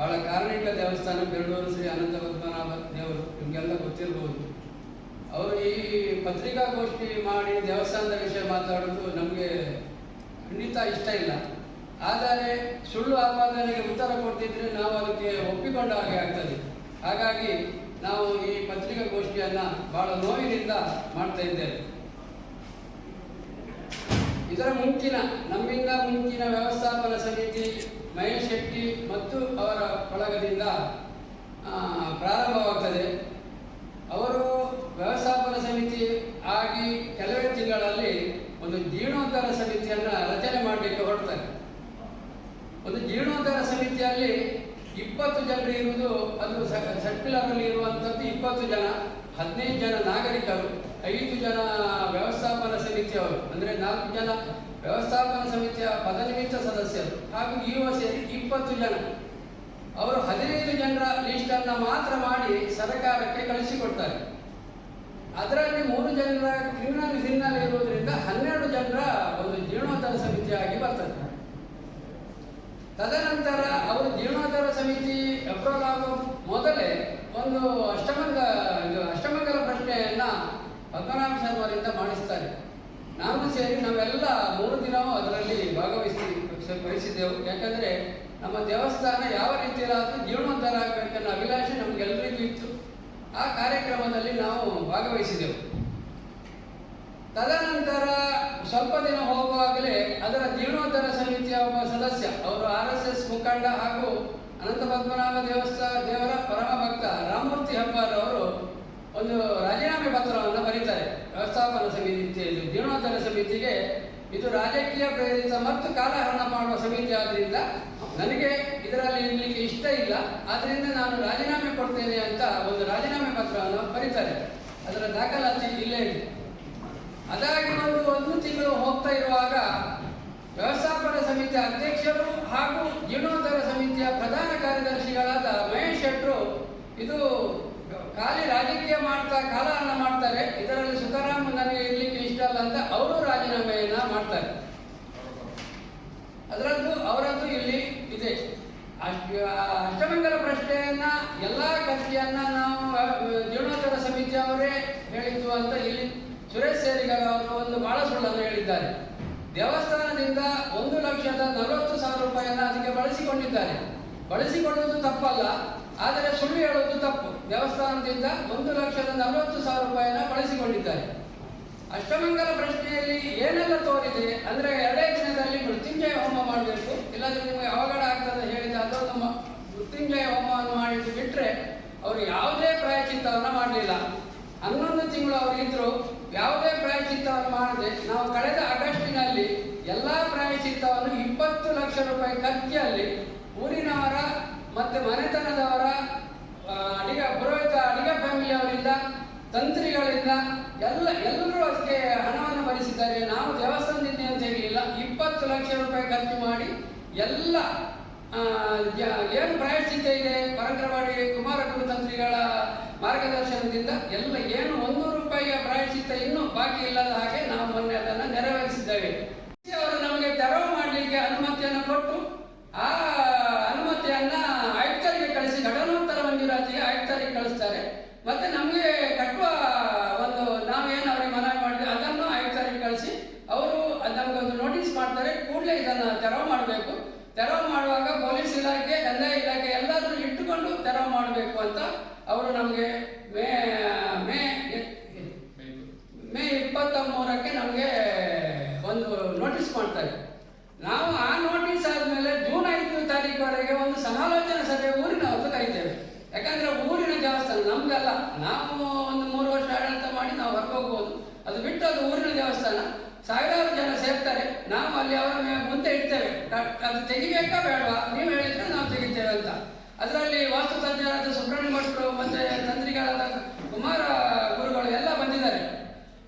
ಬಹಳ ಕಾರಣಿಕ ದೇವಸ್ಥಾನ ಬೆರಳೂರು ಶ್ರೀ ಅನಂತ ಪದ್ಮನಾಭ ದೇವರು, ನಿಮಗೆಲ್ಲ ಗೊತ್ತಿರಬಹುದು. ಅವರು ಈ ಪತ್ರಿಕಾಗೋಷ್ಠಿ ಮಾಡಿ ದೇವಸ್ಥಾನದ ವಿಷಯ ಮಾತಾಡೋದು ನಮಗೆ ಖಂಡಿತ ಇಷ್ಟ ಇಲ್ಲ. ಆದರೆ ಸುಳ್ಳು ಆಪಾದನೆಗೆ ಉತ್ತರ ಕೊಡ್ತಿದ್ರೆ ನಾವು ಅದಕ್ಕೆ ಒಪ್ಪಿಕೊಂಡ ಹಾಗೆ ಆಗ್ತದೆ. ಹಾಗಾಗಿ ನಾವು ಈ ಪತ್ರಿಕಾಗೋಷ್ಠಿಯನ್ನು ಬಹಳ ನೋವಿನಿಂದ ಮಾಡ್ತಾ ಇದ್ದೇವೆ. ಇದರ ನಮ್ಮಿಂದ ಮುಂಚಿನ ವ್ಯವಸ್ಥಾಪನಾ ಸಮಿತಿ ಮಹೇಶ್ ಶೆಟ್ಟಿ ಮತ್ತು ಅವರ ಬಳಗದಿಂದ ಪ್ರಾರಂಭವಾಗ್ತದೆ. ಅವರು ವ್ಯವಸ್ಥಾಪನಾ ಸಮಿತಿ ಆಗಿ ಕೆಲವೇ ತಿಂಗಳಲ್ಲಿ ಒಂದು ಜೀರ್ಣೋದ್ಧಾರ ಸಮಿತಿಯನ್ನು ರಚನೆ ಮಾಡಲಿಕ್ಕೆ ಹೊರಡ್ತಾರೆ. ಒಂದು ಜೀರ್ಣೋದ್ಧಾರ ಸಮಿತಿಯಲ್ಲಿ 20 ಜನರು ಇರುವುದು, ಅದು ಸರ್ಕ್ಯುಲರಲ್ಲಿ ಇರುವಂಥದ್ದು 20 ಜನ, 15 ಜನ ನಾಗರಿಕರು, 5 ಜನ ವ್ಯವಸ್ಥಾಪನಾ ಸಮಿತಿಯವರು, ಅಂದರೆ 4 ಜನ ವ್ಯವಸ್ಥಾಪನಾ ಸಮಿತಿಯ ಪದನಿಮಿತ್ತ ಸದಸ್ಯರು ಹಾಗೂ ಇಒ ಸೇರಿ 20 ಜನ. ಅವರು 15 ಜನರ ಲಿಸ್ಟನ್ನು ಮಾತ್ರ ಮಾಡಿ ಸರ್ಕಾರಕ್ಕೆ ಕಳಿಸಿಕೊಡ್ತಾರೆ. ಅದರಲ್ಲಿ 3 ಜನರ ಕ್ರಿಮಿನಲ್ ಹಿನ್ನೆಲೆ ಇರುವುದರಿಂದ 12 ಜನರ ಒಂದು ಜೀರ್ಣೋದ್ಧಾರ ಸಮಿತಿಯಾಗಿ ಬರ್ತದೆ. ತದನಂತರ ಅವರು ಜೀರ್ಣೋದ್ಧಾರ ಸಮಿತಿ ಅಪ್ರೂವಲ್ ಆಗುವ ಮೊದಲೇ ಒಂದು ಅಷ್ಟಮಂಗಲ ಪ್ರಶ್ನೆಯನ್ನು ಪದ್ಮನಾಭ ಶರ್ಮರಿಂದ ಮಾಡಿಸ್ತಾರೆ. ನಾವು ಸೇರಿ ನಾವೆಲ್ಲ 3 ದಿನವೂ ಅದರಲ್ಲಿ ಭಾಗವಹಿಸಿದ್ದೆವು. ಯಾಕಂದರೆ ನಮ್ಮ ದೇವಸ್ಥಾನ ಯಾವ ರೀತಿಯಲ್ಲಾದರೂ ಜೀರ್ಣೋದ್ಧಾರ ಆಗಬೇಕನ್ನೋ ಅಭಿಲಾಷೆ ನಮಗೆಲ್ಲರಿಗೂ ಇತ್ತು. ಆ ಕಾರ್ಯಕ್ರಮದಲ್ಲಿ ನಾವು ಭಾಗವಹಿಸಿದೆವು. ತದನಂತರ ಸ್ವಲ್ಪ ದಿನ ಹೋಗುವಾಗಲೇ ಅದರ ಜೀರ್ಣೋದ್ಧಾರ ಸಮಿತಿಯ ಒಬ್ಬ ಸದಸ್ಯ, ಅವರು RSS ಮುಖಂಡ ಹಾಗೂ ಅನಂತ ಪದ್ಮನಾಭ ದೇವರ ಪರಮ ಭಕ್ತ ರಾಮಮೂರ್ತಿ ಹೆಬ್ಬಾರ್ ಅವರು ಒಂದು ರಾಜೀನಾಮೆ ಪತ್ರವನ್ನು ಬರೀತಾರೆ ವ್ಯವಸ್ಥಾಪನಾ ಸಮಿತಿ, ಜೀರ್ಣೋದ್ಧಾರ ಸಮಿತಿಗೆ. ಇದು ರಾಜಕೀಯ ಪ್ರೇರಿತ ಮತ್ತು ಕಾಲಹರಣ ಮಾಡುವ ಸಮಿತಿ ಆದ್ದರಿಂದ ನನಗೆ ಇದರಲ್ಲಿ ಇರಲಿಕ್ಕೆ ಇಷ್ಟ ಇಲ್ಲ, ಆದ್ದರಿಂದ ನಾನು ರಾಜೀನಾಮೆ ಕೊಡ್ತೇನೆ ಅಂತ ಒಂದು ರಾಜೀನಾಮೆ ಪತ್ರವನ್ನು ಬರೀತಾರೆ. ಅದರ ದಾಖಲಾತಿ ಇಲ್ಲೇ ಇದೆ. ಅದಾಗಿ ಒಂದು ತಿಂಗಳು ಹೋಗ್ತಾ ಇರುವಾಗ ವ್ಯವಸ್ಥಾಪನಾ ಸಮಿತಿಯ ಅಧ್ಯಕ್ಷರು ಹಾಗೂ ಜೀರ್ಣೋದ್ಧಾರ ಸಮಿತಿಯ ಪ್ರಧಾನ ಕಾರ್ಯದರ್ಶಿಗಳಾದ ಮಹೇಶ್ ಶೆಟ್ಟರು ಇದು ಖಾಲಿ ರಾಜಕೀಯ ಕಾಲಹರಣ ಮಾಡ್ತಾರೆ, ಇದರಲ್ಲಿ ಸುಖರಾಮ್ ನನಗೆ ಇರಲಿಕ್ಕೆ ಇಷ್ಟ ಅಲ್ಲ ಅಂತ ಅವರು ರಾಜೀನಾಮೆಯನ್ನು ಮಾಡ್ತಾರೆ. ಅವರದ್ದು ಇಲ್ಲಿ ಇದೆ. ಅಷ್ಟಮಂಗಲ ಪ್ರಶ್ನೆಯನ್ನ ಎಲ್ಲ ಕಕ್ಷೆಯನ್ನ ನಾವು ಜೀರ್ಣೋದ್ಧಾರ ಸಮಿತಿಯವರೇ ಹೇಳಿದ್ದು ಅಂತ ಇಲ್ಲಿ ಸುರೇಶ್ ಸೇರಿಗಾರ ಅವರು ಒಂದು ಬಹಳ ಸುಳ್ಳನ್ನು ಹೇಳಿದ್ದಾರೆ. ದೇವಸ್ಥಾನದಿಂದ 1,40,000 ರೂಪಾಯಿಯನ್ನು ಅದಕ್ಕೆ ಬಳಸಿಕೊಂಡಿದ್ದಾರೆ. ಬಳಸಿಕೊಳ್ಳುವುದು ತಪ್ಪಲ್ಲ, ಆದರೆ ಸುಳ್ಳು ಹೇಳುವುದು ತಪ್ಪು. ದೇವಸ್ಥಾನದಿಂದ 1,40,000 ರೂಪಾಯಿಯನ್ನು ಬಳಸಿಕೊಂಡಿದ್ದಾರೆ. ಅಷ್ಟಮಂಗಲ ಪ್ರಶ್ನೆಯಲ್ಲಿ ಏನೆಲ್ಲ ತೋರಿದೆ ಅಂದರೆ 2 ದಿನದಲ್ಲಿ ಮೃತ್ಯುಂಜಯ ಹೋಮ ಮಾಡಬೇಕು, ಇಲ್ಲಾಂದ್ರೆ ನಿಮಗೆ ಅವಘಡ ಆಗ್ತದೆ ಹೇಳಿದ ಅದೊಂದು ಮೃತ್ಯುಂಜಯ ಹೋಮವನ್ನು ಮಾಡಿದ್ದು ಬಿಟ್ಟರೆ ಅವರು ಯಾವುದೇ ಪ್ರಾಯಚಿತ್ತವನ್ನು ಮಾಡಲಿಲ್ಲ. 11 ತಿಂಗಳು ಅವರು ಇದ್ರು, ಯಾವುದೇ ಪ್ರಾಯಚಿತ್ತವನ್ನು ಮಾಡದೆ ನಾವು ಕಳೆದ ಆಗಸ್ಟಿನಲ್ಲಿ ಎಲ್ಲ ಪ್ರಾಯಚಿತ್ತವನ್ನು 20 ಲಕ್ಷ ರೂಪಾಯಿ ಖರ್ಚಲ್ಲಿ ಊರಿನವರ ಮತ್ತು ಮನೆತನದವರ ಪುರೋಹಿತ ಅಡಿಗ ಫ್ಯಾಮಿಲಿಯವರಿಂದ, ತಂತ್ರಿಗಳಿಂದ ಎಲ್ಲರೂ ಅದಕ್ಕೆ ಹಣವನ್ನು ಭರಿಸಿದ್ದಾರೆ. ನಾವು ದೇವಸ್ಥಾನದಿಂದ ಅಂತ ಹೇಳಲಿಲ್ಲ, 20 ಲಕ್ಷ ರೂಪಾಯಿ ಖರ್ಚು ಮಾಡಿ ಎಲ್ಲ ಏನು ಪ್ರಾಯಶ್ಚಿತ್ತ ಇದೆ ಪರಂಕರವಾಡಿ ಕುಮಾರಗುರು ತಂತ್ರಿಗಳ ಮಾರ್ಗದರ್ಶನದಿಂದ ಎಲ್ಲ ಏನು 100 ರೂಪಾಯಿಯ ಪ್ರಾಯಶ್ಚಿತ್ತ ಇನ್ನೂ ಬಾಕಿ ಇಲ್ಲದ ಹಾಗೆ ನಾವು ಮೊನ್ನೆ ಅದನ್ನು ನೆರವೇರಿಸಿದ್ದೇವೆ. ಅವರು ನಮಗೆ ತೆರವು ಮಾಡಲಿಕ್ಕೆ ಅನುಮತಿಯನ್ನು ಕೊಟ್ಟು ಆ ಅನುಮತಿಯನ್ನ ಆಯುಕ್ತರಿಗೆ ಕಳಿಸಿ, ಘಟನೋತ್ತರ ಮಂಜೂರಾತಿಗೆ ಆಯುಕ್ತರಿಗೆ ಕಳಿಸ್ತಾರೆ. ಮತ್ತೆ ನಮಗೆ ಕಟ್ಟುವ ಒಂದು ನಾವೇನು ಅವರಿಗೆ ಮನವಿ ಮಾಡಿದ್ರೆ ಅದನ್ನು ಆಯುಕ್ತರಿಗೆ ಕಳಿಸಿ ಅವರು ನಮಗೊಂದು ನೋಟಿಸ್ ಮಾಡ್ತಾರೆ, ಕೂಡಲೇ ಇದನ್ನು ತೆರವು ಮಾಡಬೇಕು. ತೆರವು ಮಾಡುವಾಗ ಪೊಲೀಸ್ ಇಲಾಖೆ, ಕಂದಾಯ ಇಲಾಖೆ ಎಲ್ಲರೂ ಇಟ್ಟುಕೊಂಡು ತೆರವು ಮಾಡಬೇಕು ಅಂತ ಅವರು ನಮಗೆ ಮೇ 23ಕ್ಕೆ ನಮಗೆ ಒಂದು ನೋಟಿಸ್ ಮಾಡ್ತಾರೆ. ನಾವು ಆ ನೋಟಿಸ್ ಆದಮೇಲೆ ಜೂನ್ 5 ತಾರೀಕುವರೆಗೆ ಒಂದು ಸಮಾಲೋಚನಾ ಸಭೆ ಊರಿನವ್ರದ್ದು ಕರೀತೇವೆ. ಯಾಕಂದ್ರೆ ಊರಿನ ದೇವಸ್ಥಾನ ನಮ್ದಲ್ಲ, ನಾವು ಒಂದು 3 ವರ್ಷ ಆಡಳಿತ ಮಾಡಿ ನಾವು ಹೊರಗೆ ಹೋಗ್ಬೋದು, ಅದು ಬಿಟ್ಟು ಅದು ಊರಿನ ದೇವಸ್ಥಾನ, ಸಾವಿರಾರು ಜನ ಸೇರ್ತಾರೆ. ನಾವು ಅಲ್ಲಿ ಅವರ ಮುಂದೆ ಇಡ್ತೇವೆ, ಅದು ತೆಗಿಬೇಕಾ ಬೇಡವಾ ನೀವು ಹೇಳಿದ್ರೆ ನಾವು ತೆಗಿತೇವೆ ಅಂತ. ಅದರಲ್ಲಿ ವಾಸ್ತುತಜ್ಞರಾದ ಸುಬ್ರಹ್ಮಣ್ಯ ಭಟ್ರು ಮತ್ತು ತಂತ್ರಿಗಳಾದ ಕುಮಾರ ಗುರುಗಳು ಎಲ್ಲ ಬಂದಿದ್ದಾರೆ.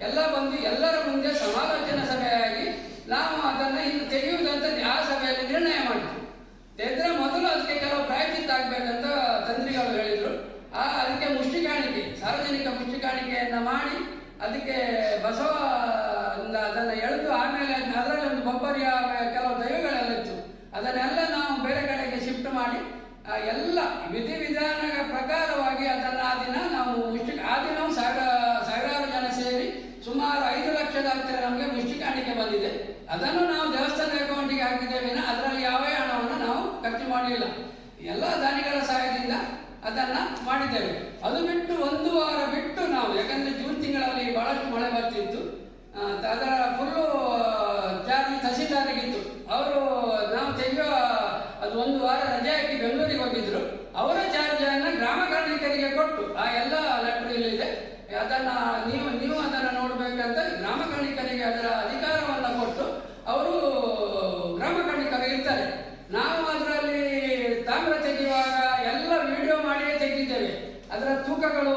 ಎಲ್ಲ ಬಂದು ಎಲ್ಲರ ಮುಂದೆ ಸಮಾಲೋಚನಾ ಸಭೆಯಾಗಿ ನಾವು ಅದನ್ನು ಇನ್ನು ತೆಗೆಯುವುದಂತ ಆ ಸಭೆಯಲ್ಲಿ ನಿರ್ಣಯ ಮಾಡಿದ್ವಿ. ತೆಗೆದ್ರೆ ಮೊದಲು ಅದಕ್ಕೆ ಕೆಲವು ಪ್ರಾಯಚಿತ್ತ ಆಗಬೇಕಂತ ತಂತ್ರಿಗಳು ಹೇಳಿದರು. ಅದಕ್ಕೆ ಮುಷ್ಟಿಕಾಣಿಕೆ, ಸಾರ್ವಜನಿಕ ಮುಷ್ಟಿಕಾಣಿಕೆಯನ್ನು ಮಾಡಿ ಅದಕ್ಕೆ ಬಸವ ಅದನ್ನು ಎಳೆದು ಆಮೇಲೆ ಅದರಲ್ಲಿ ಒಂದು ಬೊಬ್ಬರಿಯ ಕೆಲವು ದೈವಗಳೆಲ್ಲ ಇತ್ತು, ಅದನ್ನೆಲ್ಲ ನಾವು ಬೇರೆ ಕಡೆಗೆ ಶಿಫ್ಟ್ ಮಾಡಿ ಎಲ್ಲ ಮಾಡಲಿಲ್ಲ. ಎಲ್ಲ ದಾನಿಗಳ ಸಹಾಯದಿಂದ ಅದನ್ನು ಮಾಡಿದ್ದೇವೆ. ಅದು ಬಿಟ್ಟು 1 ವಾರ ಬಿಟ್ಟು ನಾವು, ಯಾಕಂದರೆ ಜೂನ್ ತಿಂಗಳಲ್ಲಿ ಭಾಳಷ್ಟು ಮಳೆ ಬರ್ತಿತ್ತು, ಅದರ ಫುಲ್ಲು ಚಾರ್ಜ್ ತಹಸೀಲ್ದಾರಿಗಿತ್ತು. ಅವರು ನಾವು ತೆಗೆಯುವ ಅದು 1 ವಾರ ರಜೆ ಹಾಕಿ ಬೆಂಗಳೂರಿಗೆ ಹೋಗಿದ್ರು. ಅವರ ಚಾರ್ಜನ್ನು ಗ್ರಾಮ ಕಾರ್ಮಿಕರಿಗೆ ಕೊಟ್ಟು, ಆ ಎಲ್ಲ ಲೆಟರ್ ಇಲ್ಲಿದೆ, ಅದನ್ನು ನೀವು ಅದನ್ನು ನೋಡಬೇಕಂತ ಗ್ರಾಮ ಕಾರ್ಮಿಕರಿಗೆ ಅದರ ಅಧಿಕಾರವನ್ನು ಕೊಟ್ಟು ಅವರು ಗ್ರಾಮ ಕಾರ್ಮಿಕರು ಇರ್ತಾರೆ. ನಾವು ಅದರಲ್ಲಿ ತಾಮ್ರ ತೆಗೆಯುವಾಗ ಎಲ್ಲ ವಿಡಿಯೋ ಮಾಡಿಯೇ ತೆಗೆದಿದ್ದೇವೆ. ಅದರ ತೂಕಗಳು,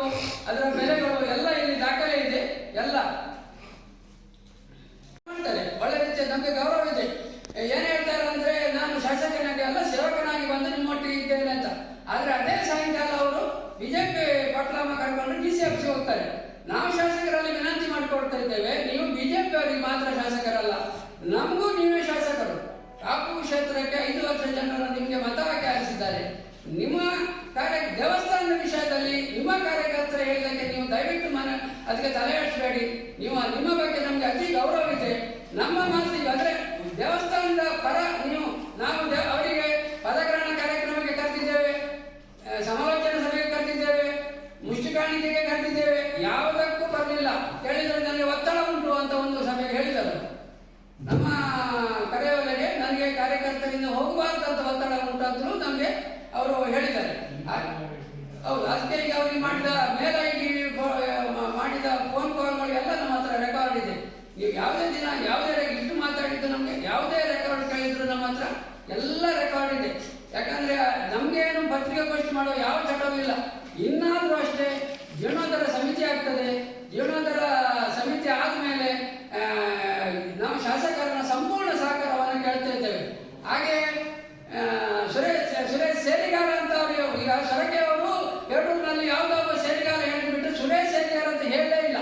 ಅದರ ಬೆಲೆಗಳು ಎಲ್ಲ ಇಲ್ಲಿ ದಾಖಲೆ ಇದೆ. ಎಲ್ಲ ಮಾಡ್ತಾರೆ, ಒಳ್ಳೆ ರೀತಿಯ ನಮಗೆ ಗೌರವ ಇದೆ. ಏನು ಹೇಳ್ತಾರೆ ಅಂದರೆ, ನಾನು ಶಾಸಕನಾಗಿ ಅಲ್ಲ ಸೇವಕನಾಗಿ ಬಂದು ನಿಮ್ಮೊಟ್ಟಿಗೆ ಇದ್ದೇನೆ ಅಂತ. ಆದರೆ ಅದೇ ಸಾಯಂಕಾಲ ಅವರು ಬಿಜೆಪಿ ಪಟ್ಲಮ್ಮ ಕರ್ಕೊಂಡು ಡಿ ಸಿ ಆಫೀಸ್ಗೆ ಹೋಗ್ತಾರೆ. ನಾವು ಶಾಸಕರಲ್ಲಿ ವಿನಂತಿ ಮಾಡಿಕೊಡ್ತಾ ಇದ್ದೇವೆ, ನೀವು ಬಿಜೆಪಿ ಅವರಿಗೆ ಮಾತ್ರ ಶಾಸಕರಲ್ಲ, ನಮಗೂ ನೀವೇ ಶಾಸಕರು. ಕಾಪು ಕ್ಷೇತ್ರಕ್ಕೆ 5 ವರ್ಷ ಜನರು ನಿಮಗೆ ಮತ ಹಾಕಿ ಆರಿಸಿದ್ದಾರೆ. ನಿಮ್ಮ ದೇವಸ್ಥಾನದ ವಿಷಯದಲ್ಲಿ ನಿಮ್ಮ ಕಾರ್ಯಕರ್ತರು ಹೇಳಿದಂತೆ ನೀವು ದಯವಿಟ್ಟು ಅದಕ್ಕೆ ತಲೆ ಹಚ್ಚಬೇಡಿ. ನಿಮ್ಮ ಬಗ್ಗೆ ನಮಗೆ ಅತಿ ಗೌರವ ಇದೆ. ನಮ್ಮ ಮಾತಿಗೆ ಅಂದರೆ ದೇವಸ್ಥಾನದ ಪರ ನಾವು ಅವರಿಗೆ ಪದಗ್ರಹಣ ಕಾರ್ಯಕ್ರಮಕ್ಕೆ ಕರೆದಿದ್ದೇವೆ, ಸಮಾಲೋಚನಾ ಸಭೆಗೆ ಕರೆದಿದ್ದೇವೆ, ಮುಷ್ಟಿಕಾಣಿಕೆಗೆ ಕರೆದಿದ್ದೇವೆ, ಯಾವುದಕ್ಕೂ ಬರಲಿಲ್ಲ. ಕೇಳಿದರೆ ನನಗೆ ಒತ್ತಡ ಉಂಟು ಅಂತ ಒಂದು ಸಭೆಗೆ ಹೇಳಿದರು. ನಮ್ಮ ಕರೆಯವರಿಗೆ ನನಗೆ ಕಾರ್ಯಕರ್ತರಿಂದ ಹೋಗಬಾರ್ದಂತ ಒತ್ತಡ ಉಂಟಂತಲೂ ನಮಗೆ ಅವರು ಹೇಳಿದ್ದಾರೆ. ಹೌದು, ಅದಕ್ಕೆ ಈಗ ಅವರಿಗೆ ಮಾಡಿದ ಮೇಲಾಗಿ ಮಾಡಿದ ಫೋನ್ ಕಾಲ್ಗಳು ಎಲ್ಲ ನಮ್ಮ ಹತ್ರ ರೆಕಾರ್ಡ್ ಇದೆ. ನೀವು ಯಾವುದೇ ದಿನ ಯಾವುದೇ ಇಷ್ಟು ಮಾತಾಡಿದ್ದು ನಮಗೆ ಯಾವುದೇ ರೆಕಾರ್ಡ್ ಕೇಳಿದ್ರು ನಮ್ಮ ಹತ್ರ ಎಲ್ಲ ರೆಕಾರ್ಡ್ ಇದೆ. ಯಾಕಂದರೆ ನಮಗೇನು ಪತ್ರಿಕಾಗೋಷ್ಠಿ ಮಾಡೋ ಯಾವ ಚಟವೂ ಇಲ್ಲ. ಇನ್ನಾದರೂ ಅಷ್ಟೇ ಜೀರ್ಣೋದ್ಧಾರ ಸಮಿತಿ ಆಗ್ತದೆ. ಜೀರ್ಣೋದ್ಧಾರ ಸಮಿತಿ ಆದಮೇಲೆ ನಾವು ಶಾಸಕರನ್ನ ಸಂಪೂರ್ಣ ಸಹಕಾರವನ್ನು ಕೇಳ್ತಾ ಇದ್ದೇವೆ. ಹಾಗೆ ಸುರೇಶ್ ಸೇರಿಗಾರ ಅಂತ ಅವರು, ಈಗ ಸೊರಕೆ ಅವರು ಬೇಡೂರಿನಲ್ಲಿ ಯಾವುದೋ ಒಬ್ಬ ಸೇರಿಗಾರ ಹೇಳಿಬಿಟ್ಟು ಸುರೇಶ್ ಸೇರಿಗಾರ ಅಂತ ಹೇಳಲೇ ಇಲ್ಲ.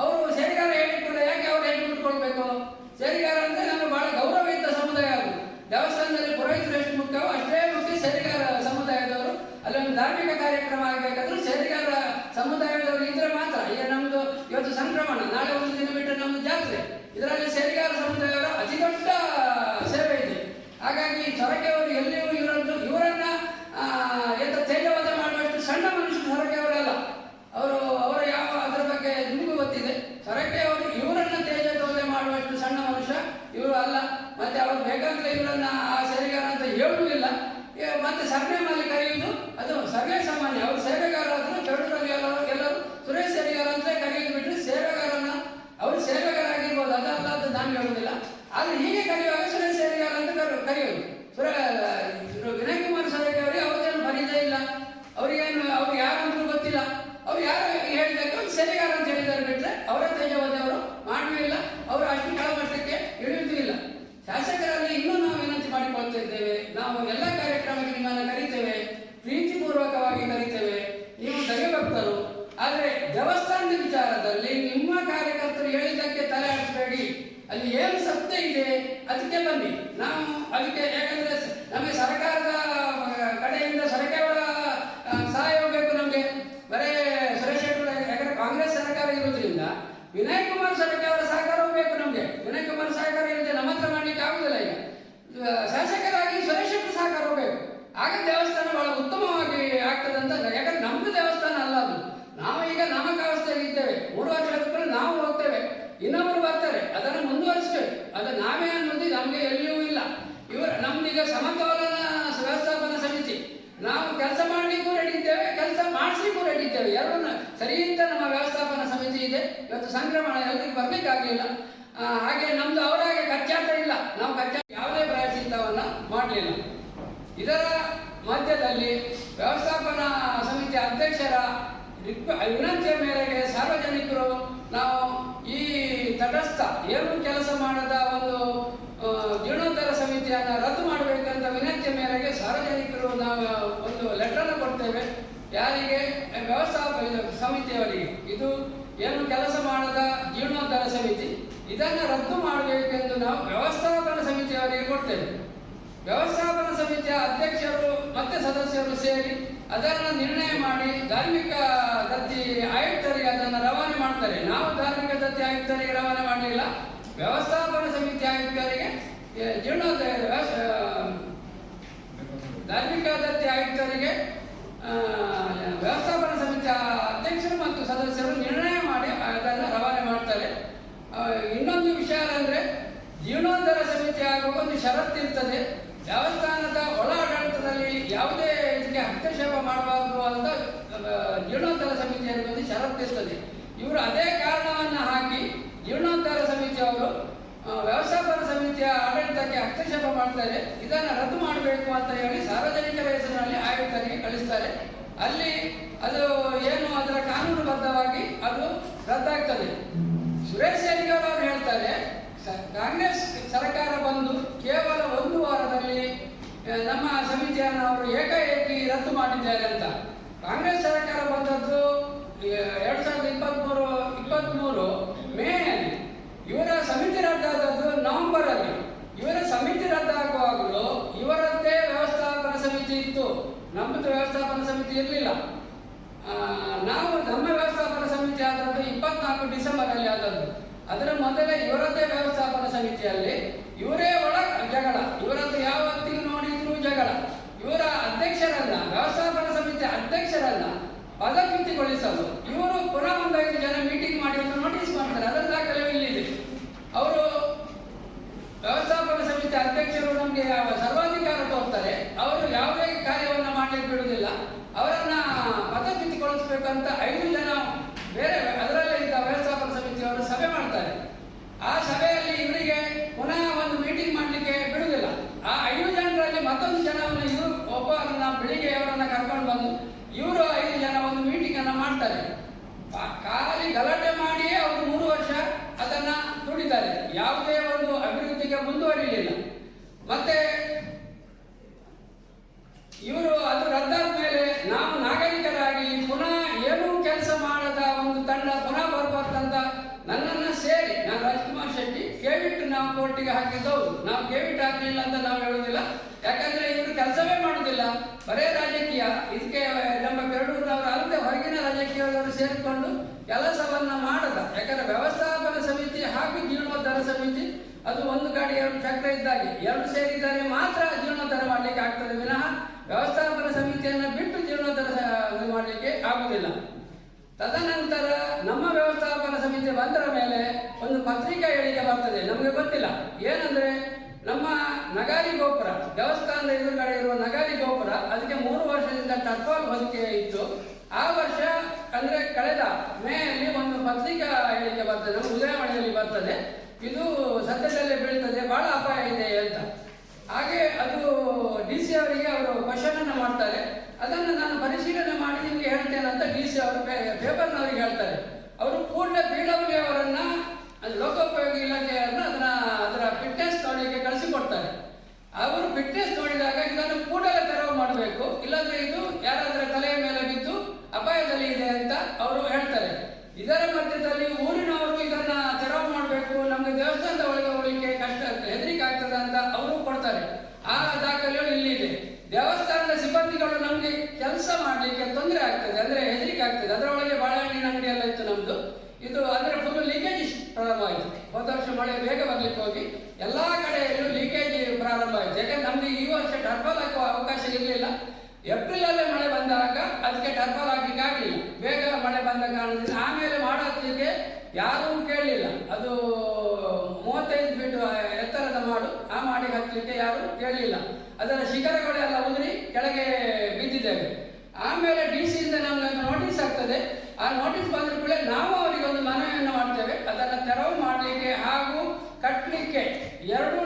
ಅವರು ಸೇರಿಗಾರ ಹೇಳಿಬಿಟ್ಟು ಯಾಕೆ ಅವ್ರು ಹೇಳಿಬಿಟ್ಕೊಳ್ಬೇಕು? ಸೇರಿಗಾರ ಅಂದರೆ ನಮಗೆ ಬಹಳ ಗೌರವ ಇದ್ದ ಸಮುದಾಯ. ಅದು ದೇವಸ್ಥಾನದಲ್ಲಿ ಪುರೋಹಿತರು ಎಷ್ಟು ಮುಖ್ಯವೋ ಅಷ್ಟೇ ಮುಖ್ಯ ಸೇರಿಗಾರ ಸಮುದಾಯದವರು. ಅಲ್ಲೊಂದು ಧಾರ್ಮಿಕ ಕಾರ್ಯಕ್ರಮ ಆಗಬೇಕಾದ್ರೂ ಸೇರಿಗಾರ ಸಮುದಾಯದವರು ಇದ್ರೆ ಮಾತ್ರ. ಈಗ ನಮ್ಮದು ಇವತ್ತು ಸಂಕ್ರಮಣ, ನಾಳೆ ಒಂದು ದಿನ ಬಿಟ್ಟರೆ ನಮ್ಮದು ಜಾತ್ರೆ. ಇದರಲ್ಲಿ ಸೇರಿಗಾರ ಸಮುದಾಯದವರ ಅತಿ ದೊಡ್ಡ ಸೇವೆ ಇದೆ. ಹಾಗಾಗಿ ಸೊರಕೆ ಅವರು ಎಲ್ಲಿಯೂ ಇವರನ್ನ ತೇಜವಾದ ಮಾಡುವಷ್ಟು ಸಣ್ಣ ಮನುಷ್ಯರು ಸೊರಕೆ ಅವರಲ್ಲ. ಅವರ ಯಾವ ಅದರ ಬಗ್ಗೆ ನಿಮಗೂ ಗೊತ್ತಿದೆ. ಸೊರಕೆ ಅವರು ಇವರನ್ನ ತೇಜವಾದ ಮಾಡುವಷ್ಟು ಸಣ್ಣ ಮನುಷ್ಯ ಇವರು ಅಲ್ಲ. ಮತ್ತೆ ಅವರು ಬೇಕಾದ್ರೆ ಇವರನ್ನ ಆ ಸೇರಿಗಾರ ಅಂತ ಹೇಳುವುದಿಲ್ಲ. ಮತ್ತೆ ಸರ್ನೇಮಲ್ಲಿ ಕರೆಯುವುದು ಅದು ಸರ್ವೇ ಸಾಮಾನ್ಯ. ಅವರು ಸೇವೆಗಾರ ಆದರೂ ಬೆಳೂರಲ್ಲಿ ಎಲ್ಲರೂ ಸುರೇಶ್ ಸೇರಿಗಾರ ಅಂತ ಕರೆಯುವುದು ಬಿಟ್ಟರೆ ಸೇವೆಗಾರನ ಅವರು ಸೇವೆಗಾರ ಆಗಿರ್ಬೋದು, ಅದಲ್ಲ ಅಂತ ನಾನು ಹೇಳುವುದಿಲ್ಲ. ಆದರೆ ಹೀಗೆ ಕರೆಯುವಾಗ ಸುರೇಶ್ ಸೇರಿಗಾರ ಅಂತ ಕರೆಯುವುದು. ವಿನಯ್ ಕುಮಾರ್ ಸೊರಕೆ ಅವರಿಗೆ ಅವ್ರದ್ದೇನು ಪರಿಚಯ ಇಲ್ಲ, ಅವ್ರು ಯಾರಂತೂ ಗೊತ್ತಿಲ್ಲ. ಅವ್ರು ಯಾರು ಹೇಳಿದ್ದಕ್ಕೆ ಒಂದು ಸೇರಿಗಾರ ಅಂತ ಹೇಳಿದ್ದಾರೆ ಬಿಟ್ಟರೆ ಅವರ ತೇಜವಾದವರು ಮಾಡುವೂ ಇಲ್ಲ, ಅವರು ಅಷ್ಟು ಕೆಳಮಟ್ಟಕ್ಕೆ ಇಳಿಯುವುದೂ ಇಲ್ಲ. ಶಾಸಕರಲ್ಲಿ ಇನ್ನೂ ನಾವು ವಿನಂತಿ ಮಾಡಿಕೊಳ್ತಾ ಇದ್ದೇವೆ, ನಾವು ಎಲ್ಲ ಕಾರ್ಯಕ್ರಮಕ್ಕೆ ನಿಮ್ಮನ್ನು ಕರೀತೇವೆ, ಪ್ರೀತಿಪೂರ್ವಕವಾಗಿ ಕರೀತೇವೆ. ನೀವು ದೈವಭಕ್ತರು. ಆದರೆ ದೇವಸ್ಥಾನದ ವಿಚಾರದಲ್ಲಿ ನಿಮ್ಮ ಕಾರ್ಯಕರ್ತರು ಹೇಳಿದ್ದಕ್ಕೆ ತಲೆ ಹಾಡಿಸಬೇಡಿ. ಅಲ್ಲಿ ಏನು ಸತ್ಯ ಇದೆ ಅದಕ್ಕೆ ಬನ್ನಿ. ನಾವು ಅದಕ್ಕೆ, ಯಾಕಂದರೆ ನಮಗೆ ಸರ್ಕಾರದ ಕಡೆಯಿಂದ ಸೊರಕೆಯವರ ಸಹಾಯ ಹೋಗಬೇಕು. ನಮಗೆ ಬರೇ ಸುರೇಶ್ ಶೆಟ್ಟರು, ಯಾಕಂದರೆ ಕಾಂಗ್ರೆಸ್ ಸರ್ಕಾರ ಇರೋದ್ರಿಂದ ವಿನಯ್ ಕುಮಾರ್ ಸೊರಕೆ ಅವರ ಸಹಕಾರ ಹೋಗಬೇಕು ನಮಗೆ. ವಿನಯ್ ಕುಮಾರ್ ಸಹಕಾರ ಇಲ್ಲದೆ ನಮ್ಮ ಹತ್ರ ಮಾಡಲಿಕ್ಕೆ ಆಗುದಿಲ್ಲ. ಈಗ ಶಾಸಕರಾಗಿ ಸುರೇಶ್ ಶೆಟ್ಟರು ಸಹಕಾರ ಹೋಗಬೇಕು. ಆಗ ದೇವಸ್ಥಾನ ಬಹಳ ಉತ್ತಮವಾಗಿ ಆಗ್ತದೆ ಅಂತ. ಯಾಕಂದ್ರೆ ನಮ್ಮದು ದೇವಸ್ಥಾನ ಅಲ್ಲ ಅದು. ನಾವು ಈಗ ನಾಮಕಾವಸ್ಥೆಯಲ್ಲಿ ಇದ್ದೇವೆ. 3 ವರ್ಷದ ನಾವು ಹೋಗ್ತೇವೆ, ಇನ್ನೊಬ್ಬರು ಬರ್ತಾರೆ, ಅದನ್ನು ಮುಂದುವರಿಸಬೇಕು. ಅದು ನಾವೇ ಅನ್ನೋದು ನಮಗೆ ಎಲ್ಲಿಯೂ ಇಲ್ಲ. ನಮ್ದೀಗ ಸಮತೋಲನ ವ್ಯವಸ್ಥಾಪನಾ ಸಮಿತಿ, ನಾವು ಕೆಲಸ ಮಾಡಲಿಕ್ಕೂ ರೆಡಿ ಇದ್ದೇವೆ, ಕೆಲಸ ಮಾಡಿಸ್ಲಿಕ್ಕೂ ರೆಡಿ ಇದ್ದೇವೆ. ಎರಡನ್ನ ಸರಿ ಅಂತ ನಮ್ಮ ವ್ಯವಸ್ಥಾಪನಾ ಸಮಿತಿ ಇದೆ. ಇವತ್ತು ಸಂಕ್ರಮಣ ಎಲ್ಲರಿಗೂ ಬರಲಿಕ್ಕಾಗಲಿಲ್ಲ. ಹಾಗೆ ನಮ್ದು ಅವರಾಗೆ ಕಚ್ಚಾಟ ಇಲ್ಲ. ನಾವು ಯಾವುದೇ ಪ್ರಾಯಶ್ಚಿತ್ತವನ್ನು ಮಾಡಲಿಲ್ಲ. ಇದರ ಮಧ್ಯದಲ್ಲಿ ವ್ಯವಸ್ಥಾಪನಾ ಸಮಿತಿ ಅಧ್ಯಕ್ಷರ ವಿನಂತಿಯ ಮೇರೆಗೆ ಸಾರ್ವಜನಿಕರು ನಾವು ಈ ತಟಸ್ಥ ಏನು ಕೆಲಸ ಮಾಡದ ಒಂದು ಜೀರ್ಣೋದ್ಧಾರ ಸಮಿತಿಯನ್ನು ರದ್ದು ಮಾಡಬೇಕಂತ ವಿನಂತಿಯ ಮೇರೆಗೆ ಸಾರ್ವಜನಿಕರು ನಾವು ಒಂದು ಲೆಟರನ್ನು ಕೊಡ್ತೇವೆ. ಯಾರಿಗೆ? ವ್ಯವಸ್ಥಾಪನ ಸಮಿತಿಯವರಿಗೆ. ಇದು ಏನು ಕೆಲಸ ಮಾಡದ ಜೀರ್ಣೋದ್ಧಾರ ಸಮಿತಿ, ಇದನ್ನು ರದ್ದು ಮಾಡಬೇಕೆಂದು ನಾವು ವ್ಯವಸ್ಥಾಪನಾ ಸಮಿತಿಯವರಿಗೆ ಕೊಡ್ತೇವೆ. ವ್ಯವಸ್ಥಾಪನಾ ಸಮಿತಿಯ ಅಧ್ಯಕ್ಷರು ಮತ್ತೆ ಸದಸ್ಯರು ಸೇರಿ ಅದನ್ನು ನಿರ್ಣಯ ಮಾಡಿ ಧಾರ್ಮಿಕ ದತ್ತಿ ಆಯುಕ್ತರಿಗೆ ಅದನ್ನು ರವಾನೆ ಮಾಡ್ತಾರೆ. ನಾವು ಧಾರ್ಮಿಕ ದತ್ತಿ ಆಯುಕ್ತರಿಗೆ ರವಾನೆ ಮಾಡಲಿಲ್ಲ, ವ್ಯವಸ್ಥಾಪನಾ ಸಮಿತಿ ಆಯುಕ್ತರಿಗೆ ಜೀರ್ಣೋದ್ಧಾರ ಆಗುವಾಗ ಒಂದು ಷರತ್ತು ಇರ್ತದೆ, ದೇವಸ್ಥಾನದ ಒಳ ಆಡಳಿತದಲ್ಲಿ ಯಾವುದೇ ಇದಕ್ಕೆ ಹಸ್ತಕ್ಷೇಪ ಮಾಡಬಾರ್ದು ಅಂತ ಜೀರ್ಣೋದ್ಧಾರ ಸಮಿತಿಯಲ್ಲಿ ಒಂದು ಷರತ್ತು ಇರ್ತದೆ. ಇವರು ಅದೇ ಕಾರಣವನ್ನು ಹಾಕಿ ಜೀರ್ಣೋದ್ಧಾರ ಸಮಿತಿಯವರು ವ್ಯವಸ್ಥಾಪನಾ ಸಮಿತಿಯ ಆಡಳಿತಕ್ಕೆ ಹಸ್ತಕ್ಷೇಪ ಮಾಡ್ತಾರೆ. ಇದನ್ನು ರದ್ದು ಮಾಡಬೇಕು ಅಂತ ಹೇಳಿ ಸಾರ್ವಜನಿಕರ ಹೆಸರಿನಲ್ಲಿ ಆಯುಕ್ತರಿಗೆ ಕಳಿಸ್ತಾರೆ. ಅಲ್ಲಿ ಅದು ಏನು ಅದರ ಕಾನೂನುಬದ್ಧವಾಗಿ ಅದು ರದ್ದಾಗ್ತದೆ. ಸುರೇಶ್ ಸೇರಿಗೌಡ ಅವರು ಹೇಳ್ತಾರೆ, ಕಾಂಗ್ರೆಸ್ ಸರ್ಕಾರ ಬಂದು ಕೇವಲ 1 ವಾರದಲ್ಲಿ ನಮ್ಮ ಸಮಿತಿಯನ್ನು ಅವರು ಏಕಾಏಕಿ ರದ್ದು ಮಾಡಿದ್ದಾರೆ ಅಂತ. ಕಾಂಗ್ರೆಸ್ ಸರ್ಕಾರ ಬಂದದ್ದು 2023 ಮೇಯಲ್ಲಿ, ಇವರ ಸಮಿತಿ ರದ್ದಾದದ್ದು ನವೆಂಬರಲ್ಲಿ. ಇವರ ಸಮಿತಿ ರದ್ದಾಗುವಾಗಲೂ ಇವರದ್ದೇ ವ್ಯವಸ್ಥಾಪನಾ ಸಮಿತಿ ಇತ್ತು, ನಮ್ಮದು ವ್ಯವಸ್ಥಾಪನಾ ಸಮಿತಿ ಇರಲಿಲ್ಲ. ನಾವು ನಮ್ಮ ವ್ಯವಸ್ಥಾಪನಾ ಸಮಿತಿ ಆದದ್ದು 24 ಡಿಸೆಂಬರಲ್ಲಿ ಆದದ್ದು. ಅದರ ಮೊದಲೇ ಇವರದ್ದೇ ವ್ಯವಸ್ಥಾಪನಾ ಸಮಿತಿಯಲ್ಲಿ ಇವರೇ ಒಳ ಜಗಳ, ಇವರದ್ದು ಯಾವತ್ತಿಗೂ ನೋಡಿದ್ರು ಜಗಳ. ಇವರ ಅಧ್ಯಕ್ಷರನ್ನ, ವ್ಯವಸ್ಥಾಪನಾ ಸಮಿತಿಯ ಅಧ್ಯಕ್ಷರನ್ನ ಪದಚ್ಯುತಿಗೊಳಿಸಲು ಇವರು ಪುನಃ ಒಂದು 5 ಜನ ಮೀಟಿಂಗ್ ಮಾಡಿ ಒಂದು ನೋಟಿಸ್ ಮಾಡ್ತಾರೆ. ಅದರ ದಾಖಲೆ ಇಲ್ಲಿದೆ. ಅವರು ವ್ಯವಸ್ಥಾಪನಾ ಸಮಿತಿ ಅಧ್ಯಕ್ಷರು ನಮಗೆ ಸರ್ವಾಧಿಕಾರ ತೋರ್ತಾರೆ, ಅವರು ಯಾವುದೇ ಕಾರ್ಯವನ್ನು ಮಾಡಲಿಕ್ಕೆ ಬಿಡುವುದಿಲ್ಲ. ಅವರನ್ನ ಪದಚ್ಯುತಿಗೊಳಿಸಬೇಕಂತ 5 ಜನ ಬೇರೆ ಅದರಲ್ಲೇ ಇದ್ದ ವ್ಯವಸ್ಥಾಪನಾ ಸಮಿತಿಯವರು ಸಭೆ ಮಾಡ್ತಾರೆ. ಆ ಸಭೆಯಲ್ಲಿ ಇವರಿಗೆ ಪುನಃ ಒಂದು ಮೀಟಿಂಗ್ ಮಾಡಲಿಕ್ಕೆ ಬಿಡುವುದಿಲ್ಲ. ಆ 5 ಜನರಲ್ಲಿ ಮತ್ತೊಂದು ಜನವನ್ನು ಇವರು ಒಬ್ಬರನ್ನ ಬೆಳಿಗ್ಗೆ ಅವರನ್ನ ಕರ್ಕೊಂಡು ಬಂದು ಇವರು 5 ಜನ ಒಂದು ಮೀಟಿಂಗ್ ಅನ್ನ ಮಾಡ್ತಾರೆ. ಖಾಲಿ ಗಲಾಟೆ ಮಾಡಿಯೇ ಅವರು 3 ವರ್ಷ ಅದನ್ನ ದುಡಿದ್ದಾರೆ. ಯಾವುದೇ ಒಂದು ಅಭಿವೃದ್ಧಿಗೆ ಮುಂದುವರಿಲಿಲ್ಲ. ಮತ್ತೆ ಇವರು ಅದು ರದ್ದಾದ ಮೇಲೆ ನಾವು ನಾಗರಿಕರಾಗಿ ಪುನಃ ಏನೂ ಕೆಲಸ ಮಾಡದ ಒಂದು ತಂಡ ಪುನಃ ಬರ್ಬಾರ್ದಂತ ನನ್ನನ್ನು ಸೇರಿ, ನಾನು ರಾಜ್ಕುಮಾರ್ ಶೆಟ್ಟಿ ಕೇವಿಟ್ ನಾವು ಕೋರ್ಟಿಗೆ ಹಾಕಿದ್ದವರು. ನಾವು ಕೇವಿಟ್ ಹಾಕಲಿಲ್ಲ ಅಂತ ನಾವು ಹೇಳುವುದಿಲ್ಲ, ಯಾಕಂದ್ರೆ ಇವರು ಕೆಲಸವೇ ಮಾಡುವುದಿಲ್ಲ, ಬರೇ ರಾಜಕೀಯ. ಇದಕ್ಕೆ ನಮ್ಮ ಬೆರಳೂರವರು ಅಲ್ಲದೆ ಹೊರಗಿನ ರಾಜಕೀಯದವರು ಸೇರಿಕೊಂಡು ಕೆಲಸವನ್ನ ಮಾಡದ. ಯಾಕಂದ್ರೆ ವ್ಯವಸ್ಥಾಪನಾ ಸಮಿತಿ ಹಾಗೂ ಜೀರ್ಣೋದ್ಧಾರ ಸಮಿತಿ ಅದು ಒಂದು ಗಾಡಿ 2 ಚಕ್ರ ಇದ್ದಾಗೆ, 2 ಸೇರಿದರೆ ಮಾತ್ರ ಜೀರ್ಣೋದ್ಧಾರ ಮಾಡಲಿಕ್ಕೆ ಆಗ್ತದೆ ವಿನಃ ವ್ಯವಸ್ಥಾಪನಾ ಸಮಿತಿಯನ್ನು ಬಿಟ್ಟು ಜೀರ್ಣೋದ್ಧಾರ ಮಾಡಲಿಕ್ಕೆ ಆಗುವುದಿಲ್ಲ. ತದನಂತರ ನಮ್ಮ ವ್ಯವಸ್ಥಾಪನಾ ಸಮಿತಿ ಬಂದರ ಮೇಲೆ ಒಂದು ಪತ್ರಿಕಾ ಹೇಳಿಕೆ ಬರ್ತದೆ. ನಮಗೆ ಗೊತ್ತಿಲ್ಲ ಏನಂದ್ರೆ, ನಮ್ಮ ನಗಾರಿ ಗೋಪುರ, ದೇವಸ್ಥಾನದ ಎದುರುಗಡೆ ಇರುವ ನಗಾರಿ ಗೋಪುರ, ಅದಕ್ಕೆ 3 ವರ್ಷದಿಂದ ಟರ್ಪಾಲ್ ಹೊದಿಕೆ ಇತ್ತು. ಆ ವರ್ಷ ಅಂದ್ರೆ ಕಳೆದ ಮೇಯಲ್ಲಿ ಒಂದು ಪತ್ರಿಕಾ ಹೇಳಿಕೆ ಬರ್ತದೆ, ನಮ್ಮ ಉದಯವಾಣಿಯಲ್ಲಿ ಬರ್ತದೆ, ಇದು ಸದ್ಯದಲ್ಲೇ ಬೀಳ್ತದೆ, ಬಹಳ ಅಪಾಯ ಇದೆ ಅಂತ. ಹಾಗೆ ಅದು DC ಅವರಿಗೆ ಅವರು ಕ್ವಶನ್ ಅನ್ನು ಮಾಡ್ತಾರೆ. ಅದನ್ನು ನಾನು ಪರಿಶೀಲನೆ ಮಾಡಿ ನಿಮಗೆ ಹೇಳ್ತೇನೆ ಅಂತ DC ಅವರು ಪೇಪರ್ನವರಿಗೆ ಹೇಳ್ತಾರೆ. ಅವರು ಕೂಡಲೇ BW ಅವರನ್ನ, ಲೋಕೋಪಯೋಗಿ ಇಲಾಖೆಯನ್ನ ಅದರ ಫಿಟ್ನೆಸ್ ನೋಡಲಿಕ್ಕೆ ಕಳಿಸಿಕೊಡ್ತಾರೆ. ಅವರು ಫಿಟ್ನೆಸ್ ನೋಡಿದಾಗ ಇದನ್ನು ಕೂಡಲೇ ತೆರವು ಮಾಡಬೇಕು, ಇಲ್ಲಾಂದ್ರೆ ಇದು ಯಾರಾದರ ತಲೆಯ ಮೇಲೆ ಬಿದ್ದು ಅಪಾಯದಲ್ಲಿ ಇದೆ ಅಂತ ಅವರು ಹೇಳ್ತಾರೆ. ಇದರ ಮಧ್ಯದಲ್ಲಿ ಊರಿನವರು ಇದನ್ನ ತೆರವು ಮಾಡಬೇಕು, ನಮಗೆ ದೇವಸ್ಥಾನದ ಒಳಗೆ ಹೋಗ್ಲಿಕ್ಕೆ ಕಷ್ಟ, ಹೆದರಿಕೆ ಆಗ್ತದೆ ಅಂತ ಅವರು ಕೊಡ್ತಾರೆ. ಆ ದಾಖಲೆಗಳು ಇಲ್ಲಿ ಇದೆ. ದೇವಸ್ಥಾನದ ಸಿಬ್ಬಂದಿಗಳು ನಮಗೆ ಕೆಲಸ ಮಾಡಲಿಕ್ಕೆ ತೊಂದರೆ ಆಗ್ತದೆ, ಅಂದ್ರೆ ಹೆದರಿಕೆ ಆಗ್ತದೆ. ಅದರೊಳಗೆ ಬಾಳೆಹಣ್ಣಿನ ಅಂಗಡಿ ಎಲ್ಲ ಇತ್ತು ನಮ್ದು. ಇದು ಅಂದ್ರೆ ಫುಲ್ ಲೀಕೇಜ್ ಪ್ರಾರಂಭ ಆಯಿತು. ಹೋದ ವರ್ಷ ಮಳೆ ಬೇಗ ಬರ್ಲಿಕ್ಕೆ ಹೋಗಿ ಎಲ್ಲಾ ಕಡೆಯಲ್ಲೂ ಲೀಕೇಜ್ ಪ್ರಾರಂಭ ಆಯಿತು. ಯಾಕಂದ್ರೆ ನಮ್ಗೆ ಈ ವರ್ಷ ಟರ್ಪಲ್ ಹಾಕುವ ಅವಕಾಶ ಇರಲಿಲ್ಲ. ಏಪ್ರಿಲಲ್ಲೇ ಮಳೆ ಬಂದಾಗ ಅದಕ್ಕೆ ಟರ್ಪಲ್ ಹಾಕ್ಲಿಕ್ಕೆ ಆಗಲಿಲ್ಲ, ಬೇಗ ಮಳೆ ಬಂದ ಕಾರಣದಿಂದ. ಆಮೇಲೆ ಮಾಡೋದಕ್ಕೆ ಯಾರೂ ಕೇಳಲಿಲ್ಲ. ಅದು 35 ಫೀಟ್ ಎತ್ತರದ ಮಾಡು, ಆ ಮಾಡಿ ಹತ್ತಲಿಕ್ಕೆ ಯಾರು ಕೇಳಲಿಲ್ಲ. ಅದರ ಶಿಖರಗಳೆಲ್ಲ ಉದುರಿ ಕೆಳಗೆ ಬಿದ್ದಿದ್ದೇವೆ. ಆಮೇಲೆ DC ಇಂದ ನಮ್ಗೆ ನೋಟಿಸ್ ಆಗ್ತದೆ. ಆ ನೋಟಿಸ್ ಬಂದ ಕೂಡಲೇ ನಾವು ಅವರಿಗೆ ಒಂದು ಮನವಿಯನ್ನು ಮಾಡ್ತೇವೆ, ಅದನ್ನು ತೆರವು ಮಾಡಲಿಕ್ಕೆ ಹಾಗೂ ಕಟ್ಟಲಿಕ್ಕೆ 2